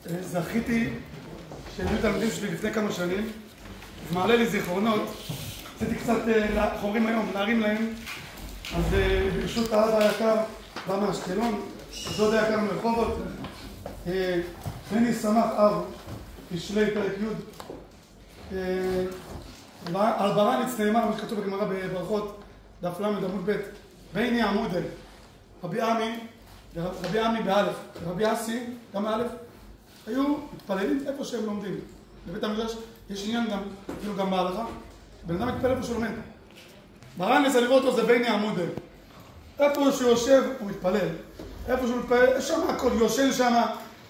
זכיתי שהביאו תלמידים שלי לפני כמה שנים, ומעלה לי זיכרונות, רציתי קצת, חורים היום, להרים להם, אז ברשות האבא היקר, בא מאשקלון, דוד היקר מרחובות, בני שמח אב, בשלי פרק י', על ברניץ נאמר, מה שכתוב בגמרא בברכות, דף ל' עמוד ב', בני עמודה, רבי עמי באלף, רבי אסי, גם באלף, היו מתפללים איפה שהם לומדים. בבית המדרש יש עניין גם, אפילו גם בהלכה, בן אדם מתפלל איפה שהוא לומד. ברניץ, אני רואה אותו, זה בני עמודה. איפה שהוא יושב, הוא מתפלל. איפה שהוא מתפלל, יש שם הכל, יושן שם,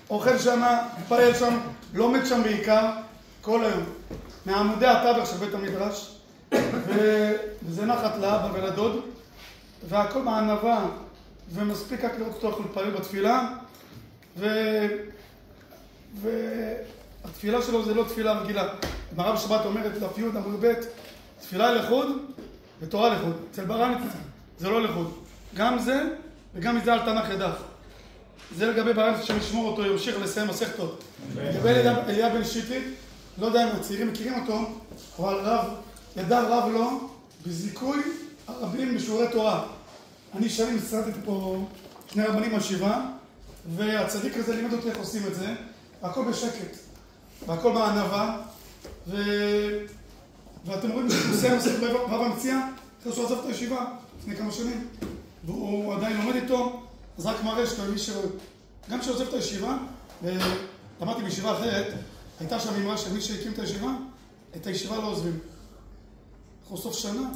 אוכל שם, מתפלל שם, לומד שם בעיקר, כל היום. מעמודי התווך של בית המדרש, וזה נחת לאבא ולדוד, והכל בענווה, ומספיק רק לראות אותו יכול להתפלל בתפילה, והתפילה שלו זה לא תפילה רגילה. הגמרא בשבת אומרת, דף י' עמוד ב', תפילה לחוד ותורה לחוד. אצל ברניץ זה לא לחוד. גם זה וגם מזה על תנ"ך ידח. זה לגבי ברניץ שנשמור אותו, ימשיך לסיים מסכתות. לגבי אליה בן שיטית, לא יודע אם הצעירים מכירים אותו, אבל ידע רב לו בזיכוי הרבים בשיעורי תורה. אני שנים סרטתי פה שני רבנים מהשיבה, והצדיק הזה לימד אותי איך עושים את זה, והכל בשקט, והכל בענווה, ואתם רואים שהוא סיים מסכת רב המציאה, אחרי שהוא עזב את הישיבה לפני כמה שנים, והוא עדיין לומד איתו, אז רק מראה גם כשעוזב את הישיבה, ולמדתי בישיבה אחרת, הייתה שם אמרה שמי שהקים את הישיבה לא עוזבים. אנחנו סוף שנה,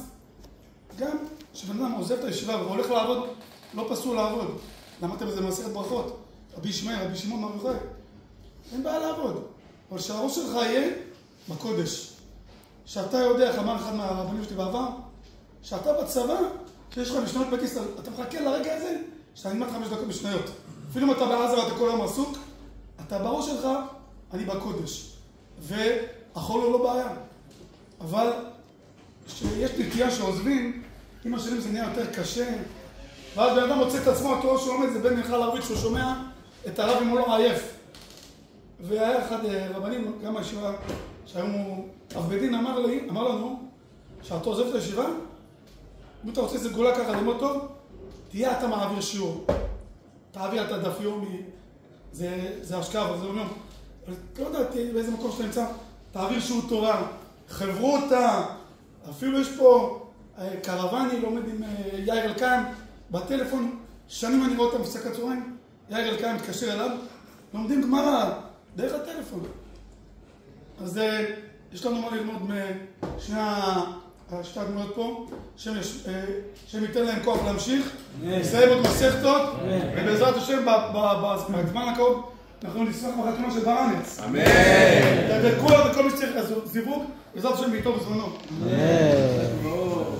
גם כשבן אדם עוזב את הישיבה והולך לעבוד, לא פסול לעבוד. למדתם בזה במסכת ברכות, רבי ישמעאל, רבי שמעון בר יוחאי. אין בעיה לעבוד, אבל שהראש שלך יהיה בקודש. שאתה יודע, איך אמר אחד מהרבנים שלי בעבר, שאתה בצבא, שיש לך משניות בכיס, אתה מחכה לרגע הזה, שאתה נלמד 5 דקות בשניות. אפילו אם אתה בעזה ואתה כל היום עסוק, אתה בראש שלך, אני בקודש. והחול הוא לא בעיה. אבל כשיש נטייה שעוזבים, עם השנים זה נהיה יותר קשה, ואז בן אדם מוצא את עצמו, התורה שהוא עומד, זה בין מלכה לערבית שהוא שומע את הרב אם הוא לא עייף. והיה אחד רבנים, גם מהישיבה, שהיום הוא אב בית דין, אמר לנו, שאתה עוזב את הישיבה, אם אתה רוצה איזה גולה ככה ללמוד טוב, תהיה אתה מעביר שיעור. תעביר את הדף יומי, זה השקעה, אבל זה לא יום. לא יודעת באיזה מקום שאתה נמצא, תעביר שיעור תורה, חברותה, אפילו יש פה קרוואני, לומד עם יאיר אלקיים, בטלפון, שנים אני רואה אותם הפסקת צהריים, יאיר אלקיים מתקשר אליו, לומדים גמרא, דרך הטלפון. אז יש לנו מה ללמוד משני השתי הדמויות פה, שהם ייתן להם כוח להמשיך, לסיים עוד מסכתות, ובעזרת השם, בזמן הקרוב, אנחנו נשמח בחתונה של ברניץ. אמן. תדקו על זה כל מי שצריך זיווג, בעזרת השם בעיתו בזמנו. אמן.